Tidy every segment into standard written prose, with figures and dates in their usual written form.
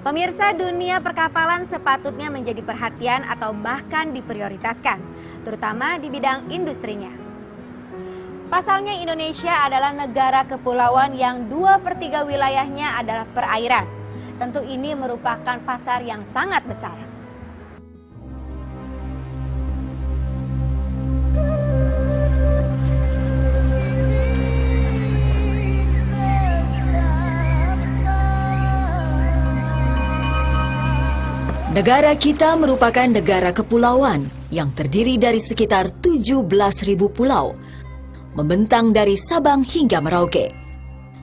Pemirsa, dunia perkapalan sepatutnya menjadi perhatian atau bahkan diprioritaskan, terutama di bidang industrinya. Pasalnya Indonesia adalah negara kepulauan yang 2/3 wilayahnya adalah perairan. Tentu ini merupakan pasar yang sangat besar. Negara kita merupakan negara kepulauan yang terdiri dari sekitar 17.000 pulau, membentang dari Sabang hingga Merauke.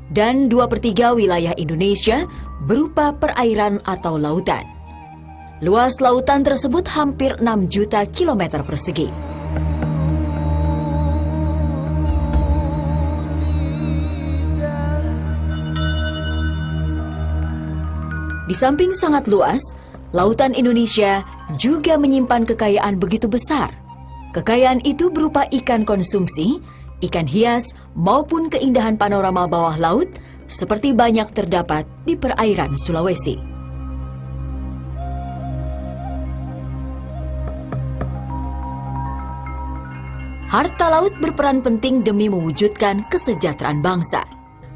Dan 2/3 wilayah Indonesia berupa perairan atau lautan. Luas lautan tersebut hampir 6 juta kilometer persegi. Di samping sangat luas, lautan Indonesia juga menyimpan kekayaan begitu besar. Kekayaan itu berupa ikan konsumsi, ikan hias, maupun keindahan panorama bawah laut seperti banyak terdapat di perairan Sulawesi. Harta laut berperan penting demi mewujudkan kesejahteraan bangsa.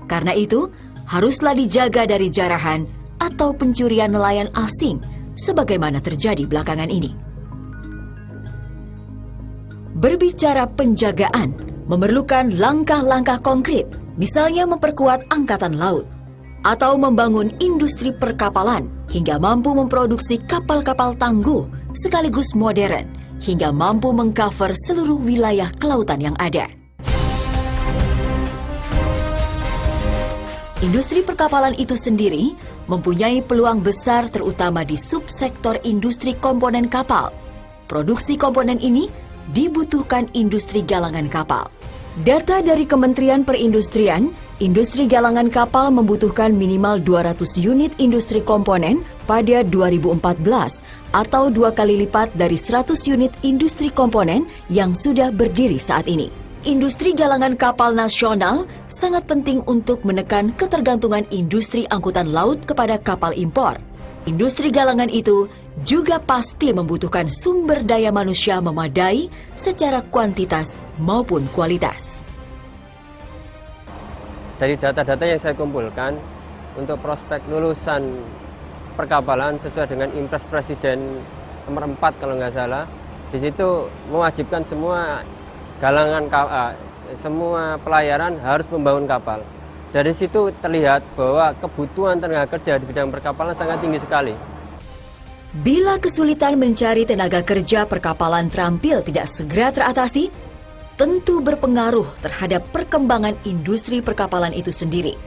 Karena itu, haruslah dijaga dari jarahan atau pencurian nelayan asing sebagaimana terjadi belakangan ini. Berbicara penjagaan memerlukan langkah-langkah konkret, misalnya memperkuat angkatan laut atau membangun industri perkapalan hingga mampu memproduksi kapal-kapal tangguh sekaligus modern hingga mampu mengcover seluruh wilayah kelautan yang ada. Industri perkapalan itu sendiri mempunyai peluang besar terutama di subsektor industri komponen kapal. Produksi komponen ini dibutuhkan industri galangan kapal. Data dari Kementerian Perindustrian, industri galangan kapal membutuhkan minimal 200 unit industri komponen pada 2014 atau 2 kali lipat dari 100 unit industri komponen yang sudah berdiri saat ini. Industri galangan kapal nasional sangat penting untuk menekan ketergantungan industri angkutan laut kepada kapal impor. Industri galangan itu juga pasti membutuhkan sumber daya manusia memadai secara kuantitas maupun kualitas. Dari data-data yang saya kumpulkan, untuk prospek lulusan perkapalan sesuai dengan Impres Presiden nomor 4 kalau nggak salah, di situ mewajibkan semua semua pelayaran harus membangun kapal. Dari situ terlihat bahwa kebutuhan tenaga kerja di bidang perkapalan sangat tinggi sekali. Bila kesulitan mencari tenaga kerja perkapalan terampil tidak segera teratasi, tentu berpengaruh terhadap perkembangan industri perkapalan itu sendiri.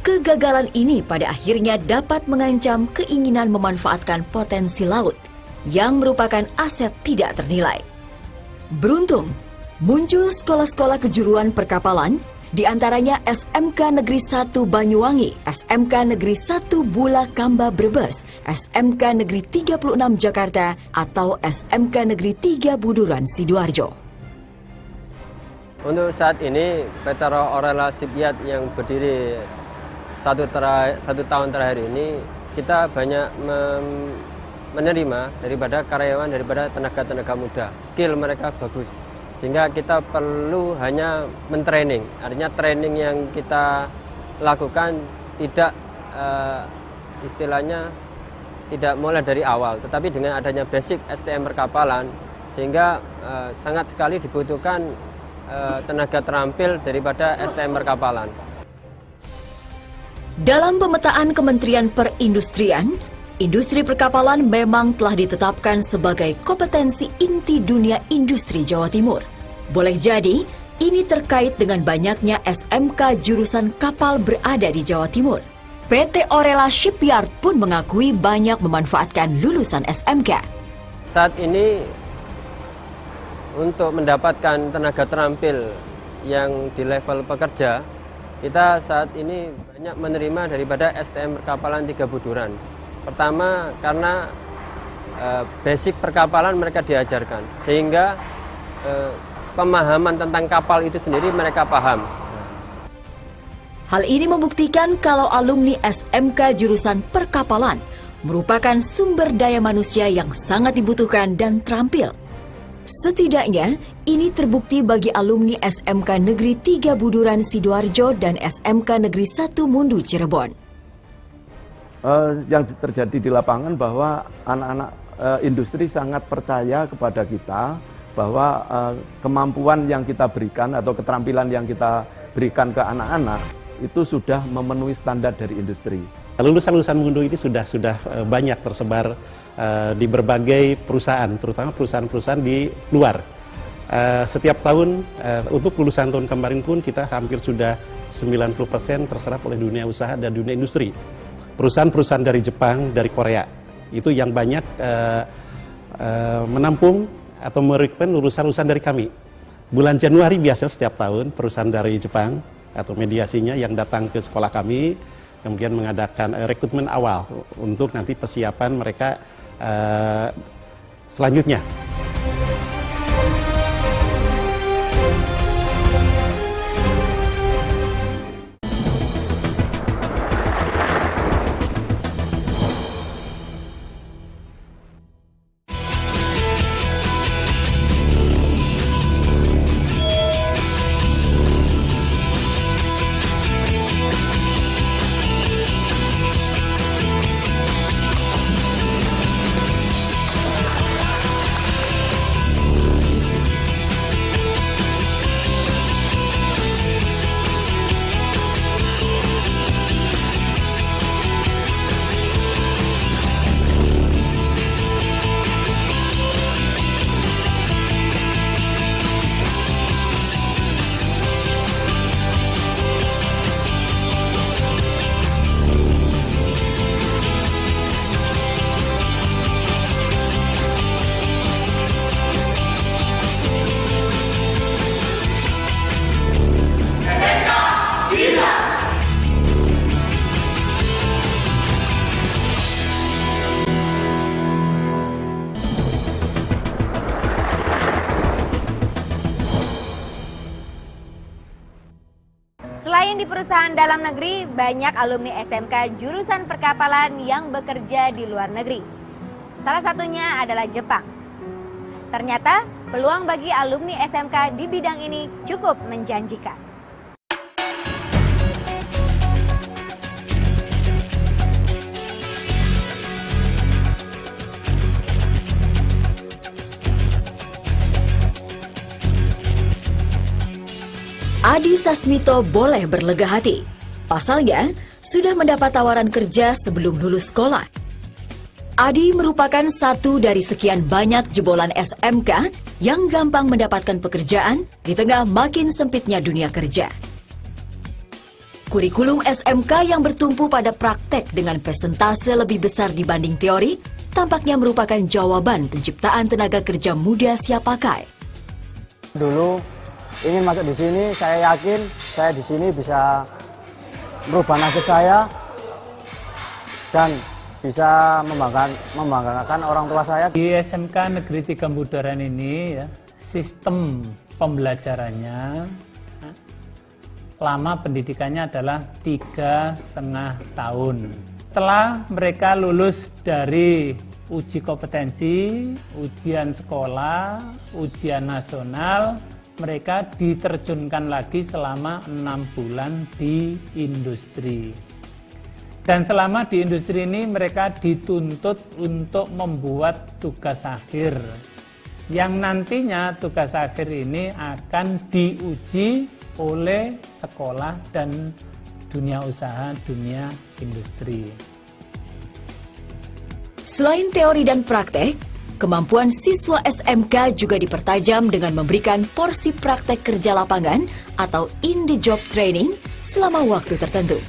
Kegagalan ini pada akhirnya dapat mengancam keinginan memanfaatkan potensi laut yang merupakan aset tidak ternilai. Beruntung, muncul sekolah-sekolah kejuruan perkapalan, di antaranya SMK Negeri 1 Banyuwangi, SMK Negeri 1 Bulakamba Brebes, SMK Negeri 36 Jakarta, atau SMK Negeri 3 Buduran Sidoarjo. Untuk saat ini, PT Orela Shipyard yang berdiri satu tahun terakhir ini, kita banyak menerima daripada karyawan, daripada tenaga-tenaga muda. Skill mereka bagus. Sehingga kita perlu hanya mentraining. Artinya training yang kita lakukan tidak istilahnya tidak mulai dari awal, tetapi dengan adanya basic STM perkapalan, sehingga sangat sekali dibutuhkan tenaga terampil daripada STM perkapalan. Dalam pemetaan Kementerian Perindustrian, industri perkapalan memang telah ditetapkan sebagai kompetensi inti dunia industri Jawa Timur. Boleh jadi, ini terkait dengan banyaknya SMK jurusan kapal berada di Jawa Timur. PT Orela Shipyard pun mengakui banyak memanfaatkan lulusan SMK. Saat ini, untuk mendapatkan tenaga terampil yang di level pekerja, kita saat ini banyak menerima daripada STM perkapalan 3 Buduran. Pertama, karena basic perkapalan mereka diajarkan, sehingga pemahaman tentang kapal itu sendiri mereka paham. Hal ini membuktikan kalau alumni SMK jurusan perkapalan merupakan sumber daya manusia yang sangat dibutuhkan dan terampil. Setidaknya, ini terbukti bagi alumni SMK Negeri 3 Buduran Sidoarjo dan SMK Negeri 1 Mundu Cirebon. Yang terjadi di lapangan bahwa anak-anak industri sangat percaya kepada kita bahwa kemampuan yang kita berikan atau keterampilan yang kita berikan ke anak-anak itu sudah memenuhi standar dari industri. Lulusan-lulusan Mundu ini sudah banyak tersebar di berbagai perusahaan, terutama perusahaan-perusahaan di luar. Setiap tahun, untuk lulusan tahun kemarin pun kita hampir sudah 90% terserap oleh dunia usaha dan dunia industri. Perusahaan-perusahaan dari Jepang, dari Korea, itu yang banyak menampung atau merekrut lulusan-lulusan dari kami. Bulan Januari biasa setiap tahun perusahaan dari Jepang atau mediasinya yang datang ke sekolah kami, kemudian mengadakan rekrutmen awal untuk nanti persiapan mereka selanjutnya. Selain di perusahaan dalam negeri, banyak alumni SMK jurusan perkapalan yang bekerja di luar negeri. Salah satunya adalah Jepang. Ternyata, peluang bagi alumni SMK di bidang ini cukup menjanjikan. Adi Sasmito boleh berlega hati. Pasalnya, sudah mendapat tawaran kerja sebelum lulus sekolah. Adi merupakan satu dari sekian banyak jebolan SMK yang gampang mendapatkan pekerjaan di tengah makin sempitnya dunia kerja. Kurikulum SMK yang bertumpu pada praktek dengan persentase lebih besar dibanding teori, tampaknya merupakan jawaban penciptaan tenaga kerja muda siap pakai. Dulu ingin masuk di sini, saya yakin saya di sini bisa merubah nasib saya dan bisa membanggakan orang tua saya. Di SMK Negeri 3 Buduran ini ya, sistem pembelajarannya lama pendidikannya adalah 3,5 tahun. Setelah mereka lulus dari uji kompetensi, ujian sekolah, ujian nasional, mereka diterjunkan lagi selama 6 bulan di industri. Dan selama di industri ini mereka dituntut untuk membuat tugas akhir. Yang nantinya tugas akhir ini akan diuji oleh sekolah dan dunia usaha, dunia industri. Selain teori dan praktek, kemampuan siswa SMK juga dipertajam dengan memberikan porsi praktek kerja lapangan atau in-the-job training selama waktu tertentu.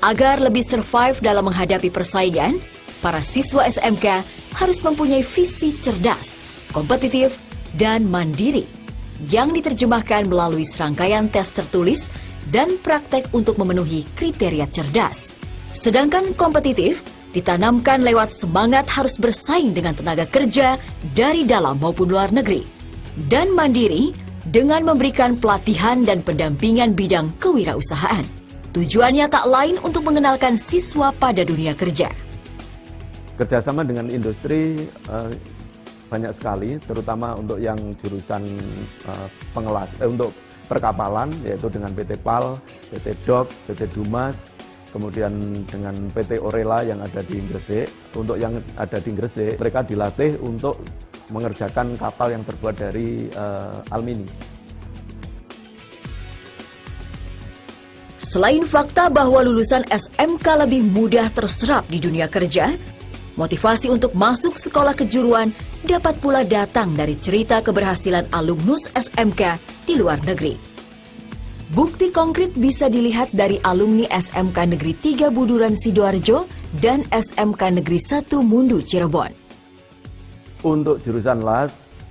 Agar lebih survive dalam menghadapi persaingan, para siswa SMK harus mempunyai visi cerdas, kompetitif, dan mandiri yang diterjemahkan melalui serangkaian tes tertulis dan praktek untuk memenuhi kriteria cerdas. Sedangkan kompetitif ditanamkan lewat semangat harus bersaing dengan tenaga kerja dari dalam maupun luar negeri. Dan mandiri dengan memberikan pelatihan dan pendampingan bidang kewirausahaan. Tujuannya tak lain untuk mengenalkan siswa pada dunia kerja. Kerjasama dengan industri banyak sekali, terutama untuk yang jurusan untuk perkapalan, yaitu dengan PT PAL, PT DOK, PT Dumas, kemudian dengan PT Orela yang ada di Gresik. Untuk yang ada di Gresik, mereka dilatih untuk mengerjakan kapal yang terbuat dari alumini. Selain fakta bahwa lulusan SMK lebih mudah terserap di dunia kerja, motivasi untuk masuk sekolah kejuruan dapat pula datang dari cerita keberhasilan alumnus SMK di luar negeri. Bukti konkret bisa dilihat dari alumni SMK Negeri 3 Buduran Sidoarjo dan SMK Negeri 1 Mundu Cirebon. Untuk jurusan LAS,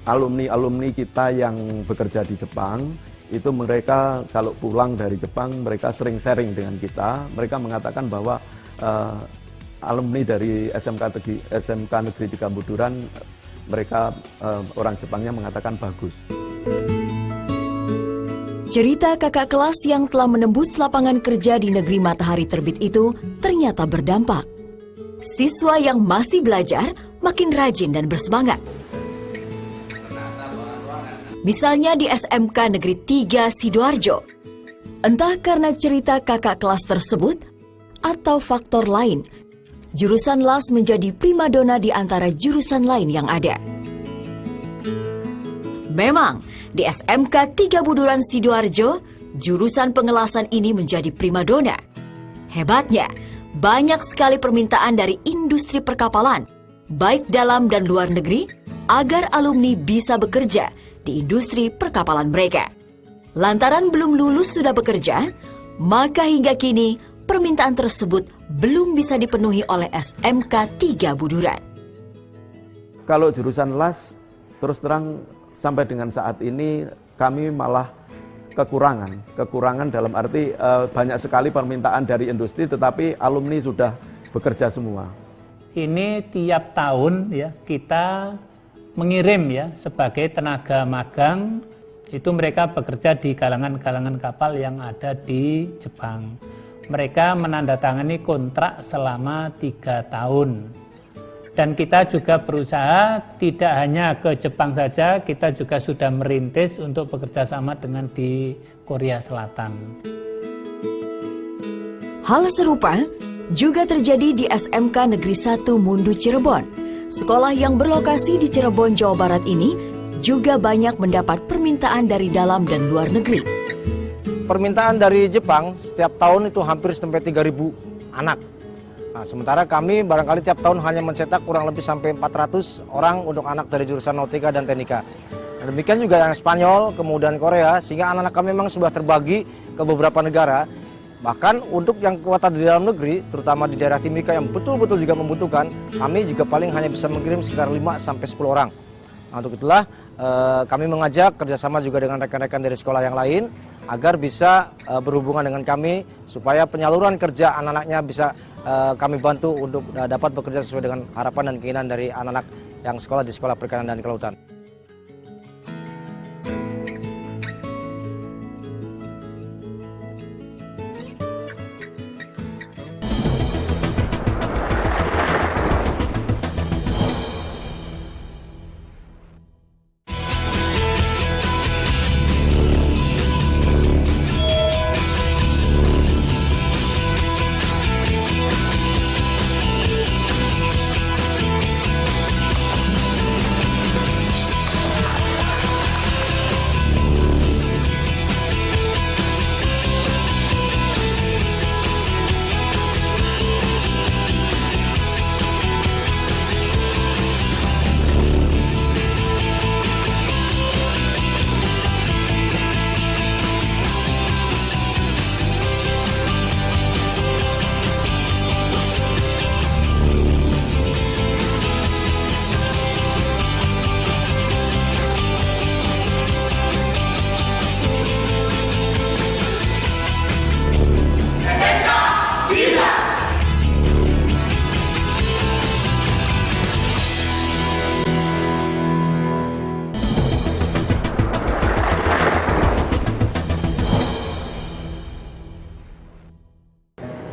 alumni-alumni kita yang bekerja di Jepang, itu mereka kalau pulang dari Jepang, mereka sering sharing dengan kita. Mereka mengatakan bahwa alumni dari SMK Negeri 3 Buduran, mereka orang Jepangnya mengatakan bagus. Cerita kakak kelas yang telah menembus lapangan kerja di negeri matahari terbit itu ternyata berdampak. Siswa yang masih belajar makin rajin dan bersemangat. Misalnya di SMK Negeri 3 Sidoarjo. Entah karena cerita kakak kelas tersebut atau faktor lain, jurusan LAS menjadi primadona di antara jurusan lain yang ada. Memang, di SMK 3 Buduran Sidoarjo, jurusan pengelasan ini menjadi primadona. Hebatnya, banyak sekali permintaan dari industri perkapalan, baik dalam dan luar negeri, agar alumni bisa bekerja di industri perkapalan mereka. Lantaran belum lulus sudah bekerja, maka hingga kini permintaan tersebut belum bisa dipenuhi oleh SMK 3 Buduran. Kalau jurusan LAS, terus terang sampai dengan saat ini kami malah kekurangan dalam arti banyak sekali permintaan dari industri, tetapi alumni sudah bekerja semua. Ini tiap tahun ya kita mengirim ya sebagai tenaga magang, itu mereka bekerja di kalangan-kalangan kapal yang ada di Jepang. Mereka menandatangani kontrak selama 3 tahun. Dan kita juga berusaha tidak hanya ke Jepang saja, kita juga sudah merintis untuk bekerja sama dengan di Korea Selatan. Hal serupa juga terjadi di SMK Negeri 1 Mundu Cirebon. Sekolah yang berlokasi di Cirebon, Jawa Barat ini juga banyak mendapat permintaan dari dalam dan luar negeri. Permintaan dari Jepang setiap tahun itu hampir sampai 3.000 anak. Nah, sementara kami barangkali tiap tahun hanya mencetak kurang lebih sampai 400 orang untuk anak dari jurusan Nautika dan Teknika. Dan demikian juga yang Spanyol, kemudian Korea, sehingga anak-anak kami memang sudah terbagi ke beberapa negara. Bahkan untuk yang kuota di dalam negeri, terutama di daerah Timika yang betul-betul juga membutuhkan, kami juga paling hanya bisa mengirim sekitar 5-10 orang. Nah, untuk itulah kami mengajak kerjasama juga dengan rekan-rekan dari sekolah yang lain, agar bisa berhubungan dengan kami, supaya penyaluran kerja anak-anaknya bisa kami bantu untuk dapat bekerja sesuai dengan harapan dan keinginan dari anak-anak yang sekolah di Sekolah Perikanan dan Kelautan.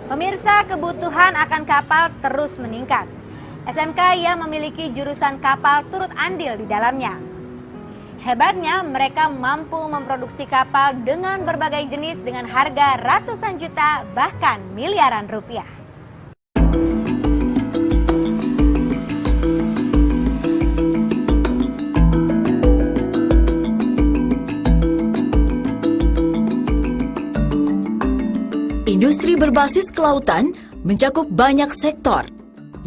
Pemirsa, kebutuhan akan kapal terus meningkat. SMK yang memiliki jurusan kapal turut andil di dalamnya. Hebatnya, mereka mampu memproduksi kapal dengan berbagai jenis dengan harga ratusan juta bahkan miliaran rupiah. Industri berbasis kelautan mencakup banyak sektor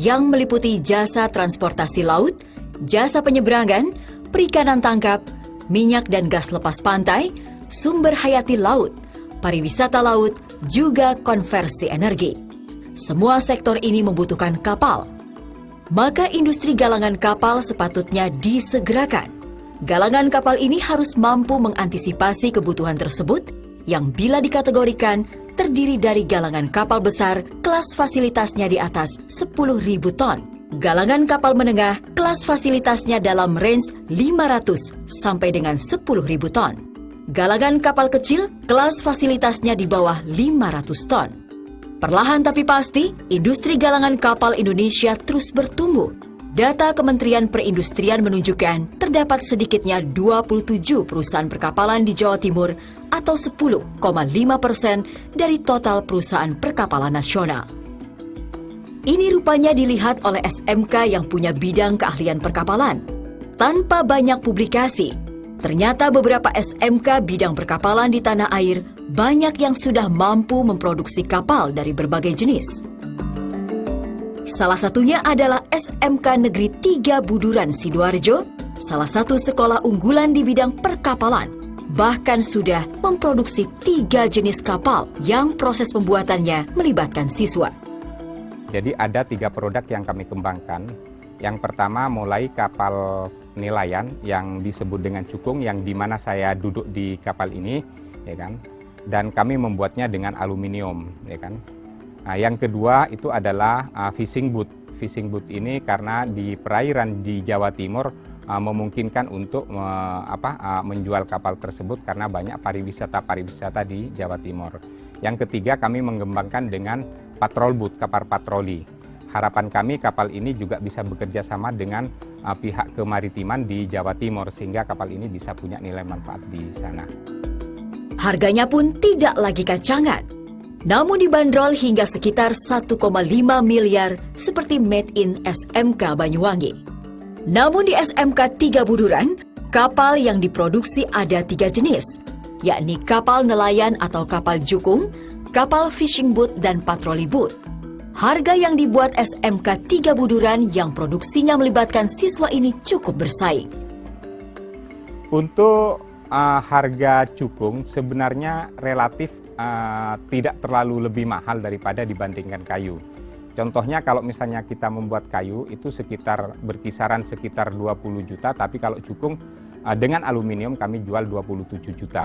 yang meliputi jasa transportasi laut, jasa penyeberangan, perikanan tangkap, minyak dan gas lepas pantai, sumber hayati laut, pariwisata laut, juga konversi energi. Semua sektor ini membutuhkan kapal. Maka industri galangan kapal sepatutnya disegerakan. Galangan kapal ini harus mampu mengantisipasi kebutuhan tersebut yang bila dikategorikan terdiri dari galangan kapal besar kelas fasilitasnya di atas 10.000 ton. Galangan kapal menengah kelas fasilitasnya dalam range 500 sampai dengan 10.000 ton. Galangan kapal kecil kelas fasilitasnya di bawah 500 ton. Perlahan tapi pasti, industri galangan kapal Indonesia terus bertumbuh. Data Kementerian Perindustrian menunjukkan terdapat sedikitnya 27 perusahaan perkapalan di Jawa Timur atau 10,5% dari total perusahaan perkapalan nasional. Ini rupanya dilihat oleh SMK yang punya bidang keahlian perkapalan. Tanpa banyak publikasi, ternyata beberapa SMK bidang perkapalan di tanah air banyak yang sudah mampu memproduksi kapal dari berbagai jenis. Salah satunya adalah SMK Negeri 3 Buduran Sidoarjo, salah satu sekolah unggulan di bidang perkapalan. Bahkan sudah memproduksi 3 jenis kapal yang proses pembuatannya melibatkan siswa. Jadi ada 3 produk yang kami kembangkan. Yang pertama mulai kapal nelayan yang disebut dengan cukung, yang dimana saya duduk di kapal ini, ya kan. Dan kami membuatnya dengan aluminium, ya kan. Nah, yang kedua itu adalah fishing boat. Fishing boat ini karena di perairan di Jawa Timur memungkinkan untuk menjual kapal tersebut karena banyak pariwisata di Jawa Timur. Yang ketiga kami mengembangkan dengan patrol boat, kapal patroli. Harapan kami kapal ini juga bisa bekerja sama dengan pihak kemaritiman di Jawa Timur sehingga kapal ini bisa punya nilai manfaat di sana. Harganya pun tidak lagi kacangan, namun dibanderol hingga sekitar 1,5 miliar seperti made in SMK Banyuwangi. Namun di SMK 3 Buduran, kapal yang diproduksi ada 3 jenis, yakni kapal nelayan atau kapal jukung, kapal fishing boat, dan patroli boat. Harga yang dibuat SMK 3 Buduran yang produksinya melibatkan siswa ini cukup bersaing. Untuk harga cukung sebenarnya relatif tidak terlalu lebih mahal daripada dibandingkan kayu. Contohnya kalau misalnya kita membuat kayu itu berkisaran sekitar 20 juta, tapi kalau cukung dengan aluminium kami jual 27 juta.